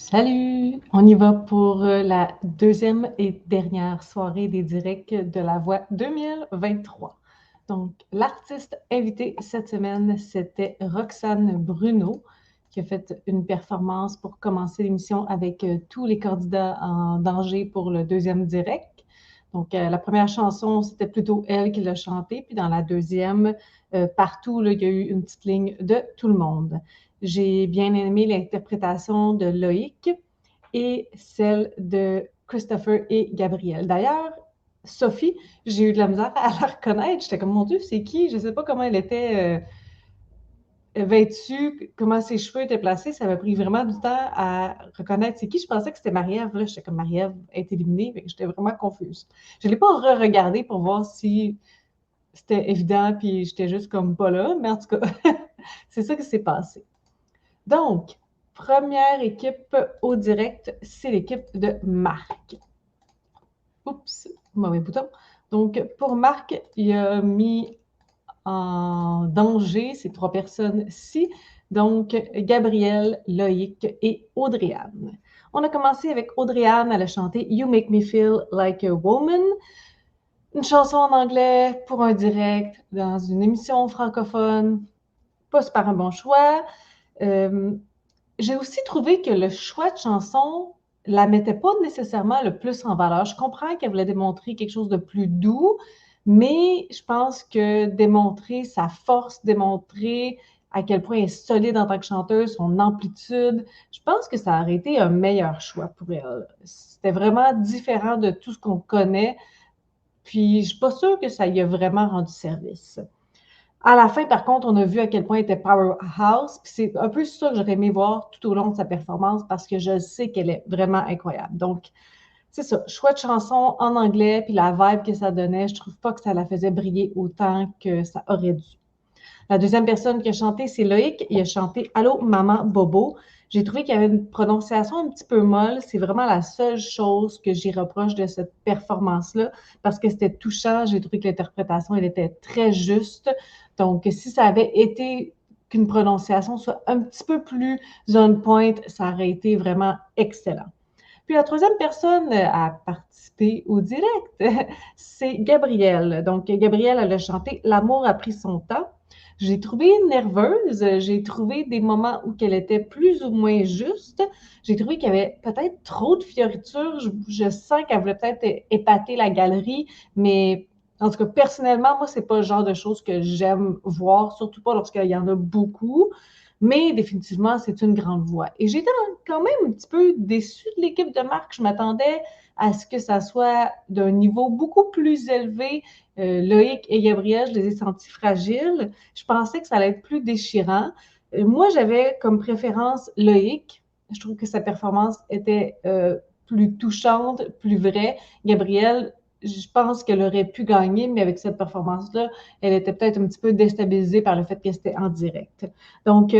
Salut! On y va pour la deuxième et dernière soirée des directs de La Voix 2023. Donc, l'artiste invité cette semaine, c'était Roxane Bruno, qui a fait une performance pour commencer l'émission avec tous les candidats en danger pour le deuxième direct. Donc, la première chanson, c'était plutôt elle qui l'a chantée, puis dans la deuxième, partout, là, il y a eu une petite ligne de tout le monde. J'ai bien aimé l'interprétation de Loïc et celle de Christopher et Gabriel. D'ailleurs, Sophie, j'ai eu de la misère à la reconnaître. J'étais comme, mon Dieu, c'est qui? Je ne sais pas comment elle était vêtue, comment ses cheveux étaient placés. Ça m'a pris vraiment du temps à reconnaître c'est qui. Je pensais que c'était Marie-Ève. Là, j'étais comme, Marie-Ève est éliminée. J'étais vraiment confuse. Je ne l'ai pas re-regardé pour voir si c'était évident, puis j'étais juste comme pas là. Mais en tout cas, c'est ça qui s'est passé. Donc, première équipe au direct, c'est l'équipe de Marc. Oups, mauvais bouton. Donc, pour Marc, il a mis en danger ces trois personnes-ci. Donc, Gabrielle, Loïc et Audrey-Anne. On a commencé avec Audrey-Anne, elle a chanté You Make Me Feel Like a Woman, une chanson en anglais pour un direct dans une émission francophone. Pas super un bon choix. J'ai aussi trouvé que le choix de chanson la mettait pas nécessairement le plus en valeur. Je comprends qu'elle voulait démontrer quelque chose de plus doux, mais je pense que démontrer sa force, démontrer à quel point elle est solide en tant que chanteuse, son amplitude, je pense que ça aurait été un meilleur choix pour elle. C'était vraiment différent de tout ce qu'on connaît, puis je suis pas sûre que ça y a vraiment rendu service. À la fin, par contre, on a vu à quel point elle était powerhouse. Puis c'est un peu ça que j'aurais aimé voir tout au long de sa performance parce que je sais qu'elle est vraiment incroyable. Donc, c'est ça. Choix de chanson en anglais, puis la vibe que ça donnait, je trouve pas que ça la faisait briller autant que ça aurait dû. La deuxième personne qui a chanté, c'est Loïc. Il a chanté Allô, maman Bobo. J'ai trouvé qu'il y avait une prononciation un petit peu molle. C'est vraiment la seule chose que j'y reproche de cette performance-là parce que c'était touchant. J'ai trouvé que l'interprétation, elle était très juste. Donc, si ça avait été qu'une prononciation soit un petit peu plus on point, ça aurait été vraiment excellent. Puis la troisième personne à participer au direct, c'est Gabrielle. Donc, Gabrielle, elle a chanté L'amour a pris son temps. J'ai trouvé nerveuse, j'ai trouvé des moments où elle était plus ou moins juste. J'ai trouvé qu'il y avait peut-être trop de fioritures. Je sens qu'elle voulait peut-être épater la galerie, mais en tout cas, personnellement, moi, c'est pas le genre de choses que j'aime voir, surtout pas lorsqu'il y en a beaucoup. Mais définitivement, c'est une grande voix. Et j'étais quand même un petit peu déçue de l'équipe de Marc. Je m'attendais à ce que ça soit d'un niveau beaucoup plus élevé. Loïc et Gabriel, je les ai sentis fragiles. Je pensais que ça allait être plus déchirant. Moi, j'avais comme préférence Loïc. Je trouve que sa performance était plus touchante, plus vraie. Gabrielle, je pense qu'elle aurait pu gagner, mais avec cette performance-là, elle était peut-être un petit peu déstabilisée par le fait qu'elle était en direct. Donc,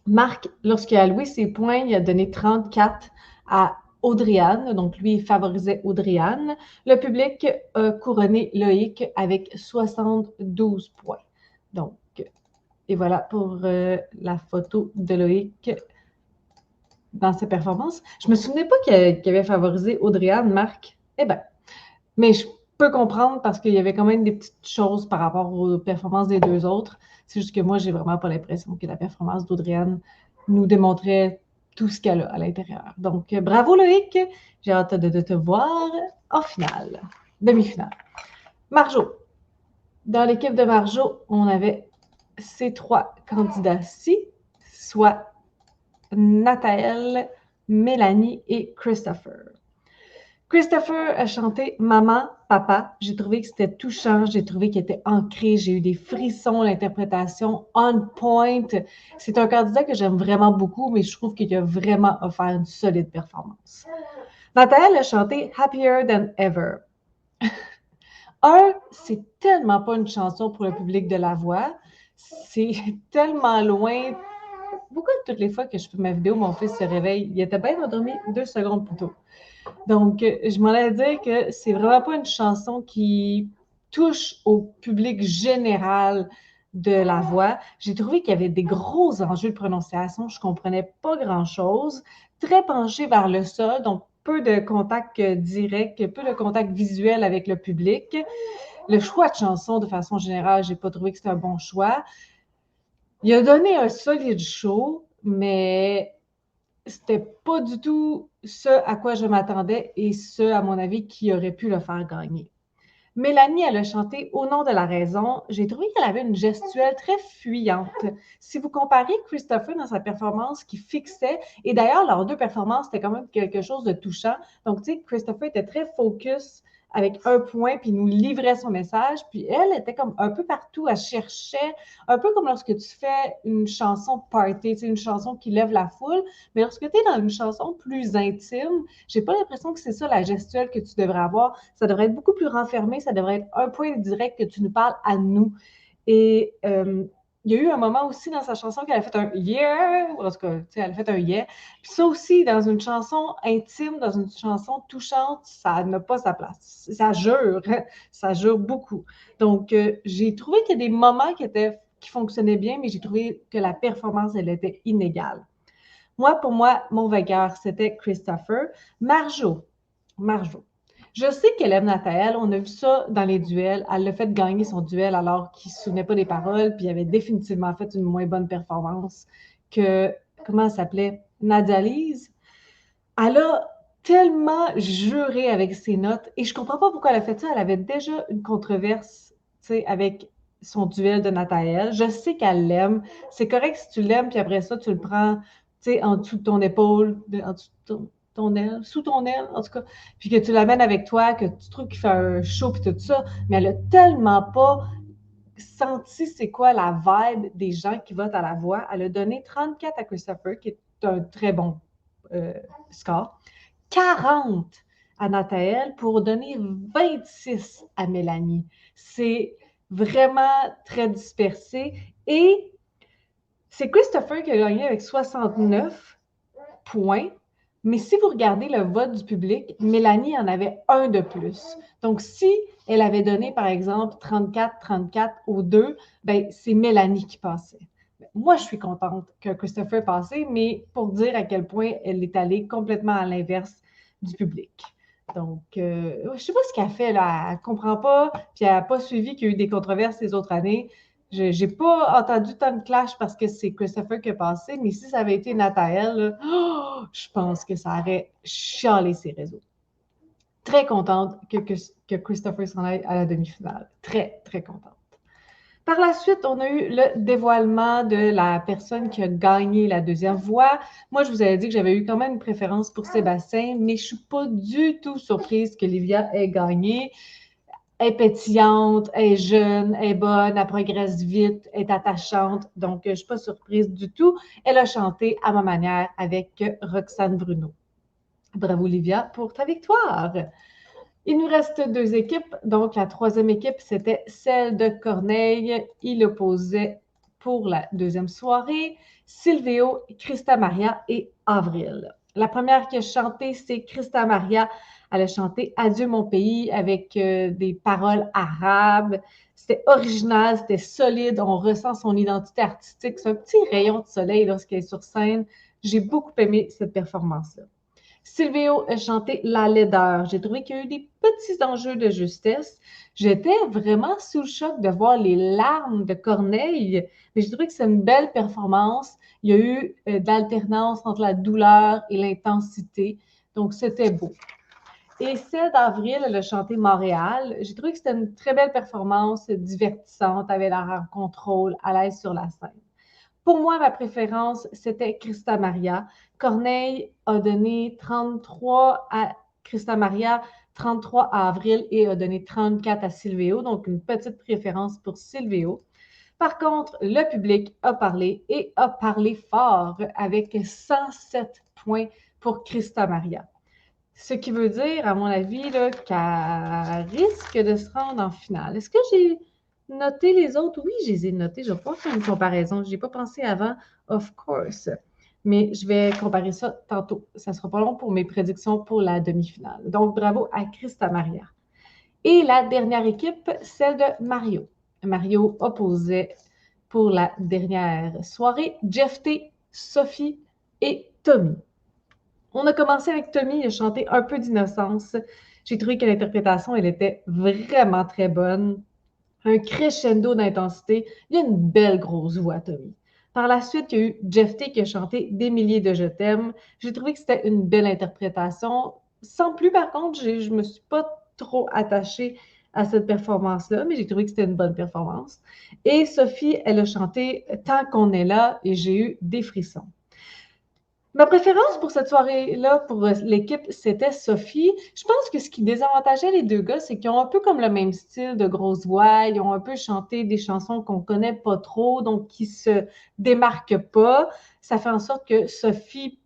Marc, lorsqu'il a alloué ses points, il a donné 34 à Audrey-Anne. Donc, lui, il favorisait Audrey-Anne. Le public a couronné Loïc avec 72 points. Donc, et voilà pour la photo de Loïc dans ses performances. Je me souvenais pas qu'il avait favorisé Audrey-Anne, Marc. Eh bien, mais je peux comprendre parce qu'il y avait quand même des petites choses par rapport aux performances des deux autres. C'est juste que moi, j'ai vraiment pas l'impression que la performance d'Audrey-Anne nous démontrait tout ce qu'elle a à l'intérieur. Donc, bravo Loïc. J'ai hâte de te voir en finale, demi-finale. Marjo. Dans l'équipe de Marjo, on avait ces trois candidats-ci, soit Nathaël, Mélanie et Christopher. Christopher a chanté Maman, Papa. J'ai trouvé que c'était touchant, j'ai trouvé qu'il était ancré, j'ai eu des frissons, l'interprétation on point. C'est un candidat que j'aime vraiment beaucoup, mais je trouve qu'il a vraiment offert une solide performance. Nathalie a chanté Happier Than Ever. C'est tellement pas une chanson pour le public de la voix. C'est tellement loin. Pourquoi toutes les fois que je fais ma vidéo, mon fils se réveille? Il était bien endormi 2 secondes plus tôt. Donc, je m'en allais dire que c'est vraiment pas une chanson qui touche au public général de la voix. J'ai trouvé qu'il y avait des gros enjeux de prononciation. Je comprenais pas grand-chose. très penché vers le sol, donc peu de contact direct, peu de contact visuel avec le public. Le choix de chanson, de façon générale, j'ai pas trouvé que c'était un bon choix. Il a donné un solide show, mais c'était pas du tout ce à quoi je m'attendais et ce, à mon avis, qui aurait pu le faire gagner. Mélanie, elle a chanté Au nom de la raison. J'ai trouvé qu'elle avait une gestuelle très fuyante. Si vous comparez Christopher dans sa performance qui fixait, et d'ailleurs, leurs deux performances, c'était quand même quelque chose de touchant. Donc, tu sais, Christopher était très focus avec un point, puis il nous livrait son message. Puis elle était comme un peu partout, elle cherchait, un peu comme lorsque tu fais une chanson party, une chanson qui lève la foule. Mais lorsque tu es dans une chanson plus intime, j'ai pas l'impression que c'est ça la gestuelle que tu devrais avoir. Ça devrait être beaucoup plus renfermé, ça devrait être un point direct que tu nous parles à nous. Et il y a eu un moment aussi dans sa chanson qu'elle a fait un yeah, en tout cas, elle a fait un yeah. Puis ça aussi, dans une chanson intime, dans une chanson touchante, ça n'a pas sa place. Ça jure beaucoup. Donc, j'ai trouvé qu'il y a des moments qui fonctionnaient bien, mais j'ai trouvé que la performance, elle était inégale. Moi, pour moi, mon vainqueur, c'était Christopher. Marjo. Marjo. Je sais qu'elle aime Nathalie. On a vu ça dans les duels. Elle l'a fait gagner son duel alors qu'il ne se souvenait pas des paroles, puis il avait définitivement fait une moins bonne performance que, comment elle s'appelait? Nadia Lise. Elle a tellement juré avec ses notes et je ne comprends pas pourquoi elle a fait ça. Elle avait déjà une controverse, tu sais, avec son duel de Nathalie. Je sais qu'elle l'aime. C'est correct si tu l'aimes, puis après ça, tu le prends, tu sais, en dessous de ton épaule, en dessous de ton aile, sous ton aile, en tout cas, puis que tu l'amènes avec toi, que tu trouves qu'il fait un show, puis tout ça. Mais elle a tellement pas senti c'est quoi la vibe des gens qui votent à la voix. Elle a donné 34 à Christopher, qui est un très bon score. 40 à Nathalie pour donner 26 à Mélanie. C'est vraiment très dispersé. Et c'est Christopher qui a gagné avec 69 points. Mais si vous regardez le vote du public, Mélanie en avait un de plus. Donc, si elle avait donné, par exemple, 34-34 aux deux, ben, c'est Mélanie qui passait. Moi, je suis contente que Christopher ait passé, mais pour dire à quel point elle est allée complètement à l'inverse du public. Donc, je ne sais pas ce qu'elle fait, là. Elle ne comprend pas, puis elle n'a pas suivi qu'il y a eu des controverses les autres années. Je n'ai pas entendu tant de clash parce que c'est Christopher qui a passé, mais si ça avait été Nathalie, je pense que ça aurait chialé ses réseaux. Très contente que Christopher s'en aille à la demi-finale. Très, très contente. Par la suite, on a eu le dévoilement de la personne qui a gagné la deuxième voix. Moi, je vous avais dit que j'avais eu quand même une préférence pour Sébastien, mais je ne suis pas du tout surprise que Livia ait gagné. Elle est pétillante, elle est jeune, elle est bonne, elle progresse vite, elle est attachante. Donc, je ne suis pas surprise du tout. Elle a chanté à ma manière avec Roxane Bruno. Bravo, Livia, pour ta victoire. Il nous reste deux équipes. Donc, la troisième équipe, c'était celle de Corneille. Il opposait pour la deuxième soirée Silvéo, Christa Maria et Avril. La première qui a chanté, c'est Christa Maria. Elle a chanté Adieu mon pays avec des paroles arabes. C'était original, c'était solide. On ressent son identité artistique. C'est un petit rayon de soleil lorsqu'elle est sur scène. J'ai beaucoup aimé cette performance-là. Silvéo a chanté La laideur. J'ai trouvé qu'il y a eu des petits enjeux de justesse. J'étais vraiment sous le choc de voir les larmes de Corneille, mais j'ai trouvé que c'est une belle performance. Il y a eu d'alternance entre la douleur et l'intensité, donc c'était beau. Et celle d'Avril, elle a chanté Montréal. J'ai trouvé que c'était une très belle performance, divertissante, avait l'air en contrôle, à l'aise sur la scène. Pour moi, ma préférence, c'était Christa Maria. Corneille a donné 33 à Christa Maria, 33 à Avril et a donné 34 à Silvéo, donc une petite préférence pour Silvéo. Par contre, le public a parlé et a parlé fort avec 107 points pour Christa Maria. Ce qui veut dire, à mon avis, qu'elle risque de se rendre en finale. Est-ce que j'ai noté les autres? Oui, je les ai notés. Je vais pas faire une comparaison. Je n'y ai pas pensé avant, of course. Mais je vais comparer ça tantôt. Ça ne sera pas long pour mes prédictions pour la demi-finale. Donc, bravo à Christa Maria. Et la dernière équipe, celle de Mario. Mario opposait pour la dernière soirée Jeff T, Sophie et Tommy. On a commencé avec Tommy, il a chanté Un peu d'innocence. J'ai trouvé que l'interprétation, elle était vraiment très bonne. Un crescendo d'intensité. Il a une belle grosse voix, Tommy. Par la suite, il y a eu Jeff T qui a chanté Des milliers de Je t'aime. J'ai trouvé que c'était une belle interprétation. Sans plus, par contre, je me suis pas trop attachée à cette performance-là, mais j'ai trouvé que c'était une bonne performance. Et Sophie, elle a chanté Tant qu'on est là et j'ai eu des frissons. Ma préférence pour cette soirée-là, pour l'équipe, c'était Sophie. Je pense que ce qui désavantageait les deux gars, c'est qu'ils ont un peu comme le même style de grosse voix. Ils ont un peu chanté des chansons qu'on connaît pas trop, donc qui se démarquent pas. Ça fait en sorte que Sophie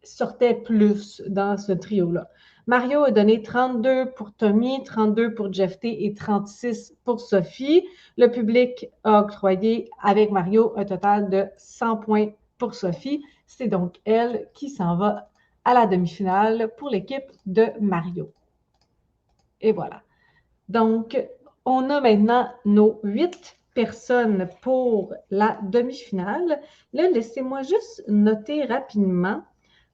sortait plus dans ce trio-là. Mario a donné 32 pour Tommy, 32 pour Jeff T et 36 pour Sophie. Le public a octroyé avec Mario un total de 100 points pour Sophie. C'est donc elle qui s'en va à la demi-finale pour l'équipe de Mario. Et voilà. Donc, on a maintenant nos 8 personnes pour la demi-finale. Là, laissez-moi juste noter rapidement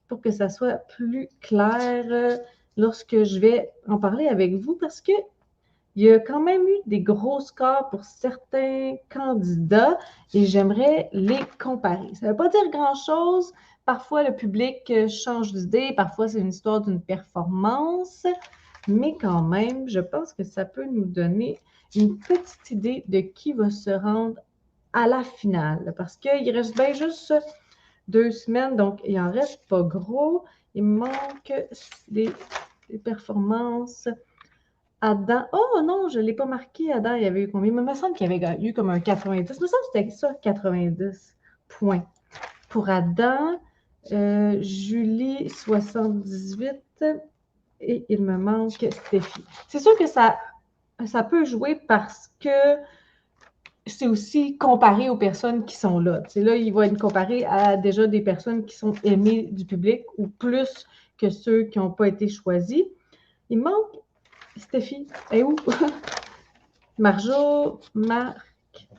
pour que ça soit plus clair lorsque je vais en parler avec vous parce que il y a quand même eu des gros scores pour certains candidats et j'aimerais les comparer. Ça ne veut pas dire grand-chose. Parfois, le public change d'idée. Parfois, c'est une histoire d'une performance. Mais quand même, je pense que ça peut nous donner une petite idée de qui va se rendre à la finale. Parce qu'il reste bien juste 2 semaines, donc il n'en reste pas gros. Il me manque des performances. Adam, oh non, je ne l'ai pas marqué. Adam, il y avait eu combien? Il me semble qu'il y avait eu comme un 90. Il me semble que c'était ça, 90 points. Pour Adam, Julie, 78. Et il me manque Stéphie. C'est sûr que ça peut jouer parce que c'est aussi comparé aux personnes qui sont là. Tu sais, là, il va être comparé à déjà des personnes qui sont aimées du public ou plus que ceux qui n'ont pas été choisis. Il manque Stéphie. Et où? Marjo, Marc,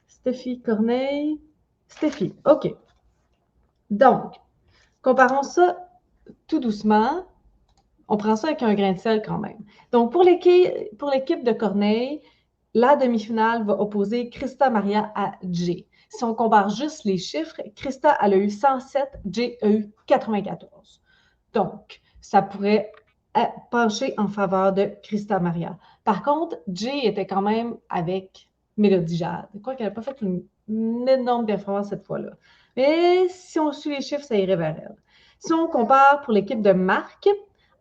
Stéphie, Corneille, Stéphie. OK. Donc, comparons ça tout doucement. On prend ça avec un grain de sel quand même. Donc, pour l'équipe de Corneille, la demi-finale va opposer Christa Maria à Jay. Si on compare juste les chiffres, Christa, elle a eu 107, Jay a eu 94. Donc, ça pourrait pencher en faveur de Christa Maria. Par contre, Jay était quand même avec Mélodie Jade. Je crois qu'elle n'a pas fait une énorme performance cette fois-là. Mais si on suit les chiffres, ça irait vers elle. Si on compare pour l'équipe de Marc,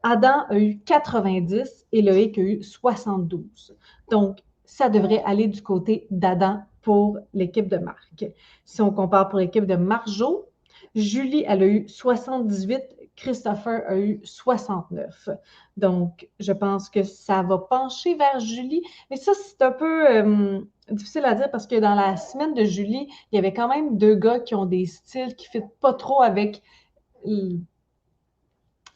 Adam a eu 90 et Loïc a eu 72. Donc, ça devrait aller du côté d'Adam pour l'équipe de Marc. Si on compare pour l'équipe de Marjo, Julie, elle a eu 78, Christopher a eu 69. Donc, je pense que ça va pencher vers Julie. Mais ça, c'est un peu difficile à dire parce que dans la semaine de Julie, il y avait quand même 2 gars qui ont des styles qui ne fitent pas trop avec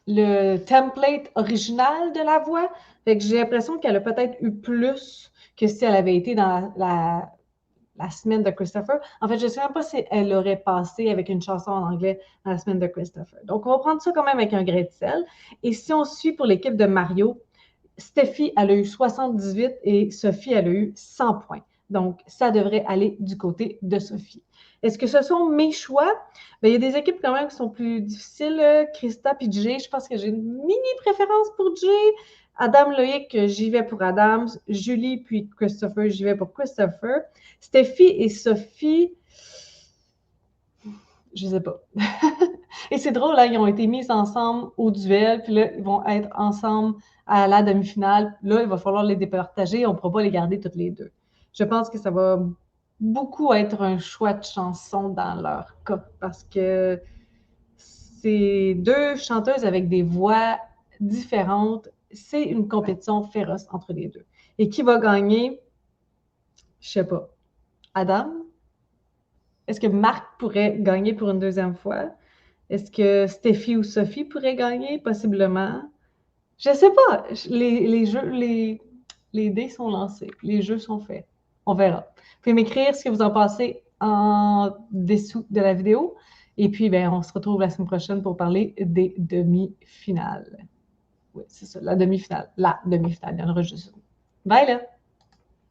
le template original de la voix. Fait que j'ai l'impression qu'elle a peut-être eu plus que si elle avait été dans la semaine de Christopher. En fait, je ne sais même pas si elle aurait passé avec une chanson en anglais dans la semaine de Christopher. Donc, on va prendre ça quand même avec un grain de sel. Et si on suit pour l'équipe de Mario, Stéphie, elle a eu 78 et Sophie, elle a eu 100 points. Donc, ça devrait aller du côté de Sophie. Est-ce que ce sont mes choix? Bien, il y a des équipes quand même qui sont plus difficiles. Christa puis Jay, je pense que j'ai une mini préférence pour Jay. Adam Loïc, j'y vais pour Adam. Julie puis Christopher, j'y vais pour Christopher. Stéphie et Sophie, je ne sais pas. Et c'est drôle, là, ils ont été mis ensemble au duel, puis là, ils vont être ensemble à la demi-finale. Là, il va falloir les départager, on ne pourra pas les garder toutes les deux. Je pense que ça va beaucoup être un choix de chanson dans leur cas, parce que c'est 2 chanteuses avec des voix différentes. C'est une compétition féroce entre les deux. Et qui va gagner? Je ne sais pas. Adam? Est-ce que Marc pourrait gagner pour une deuxième fois? Est-ce que Stéphie ou Sophie pourraient gagner? Possiblement. Je ne sais pas. Les jeux, les dés sont lancés. Les jeux sont faits. On verra. Vous pouvez m'écrire ce que vous en pensez en dessous de la vidéo. Et puis, ben, on se retrouve la semaine prochaine pour parler des demi-finales. Oui, c'est ça, la demi-finale. La demi-finale, il y en aura juste une. Bye là!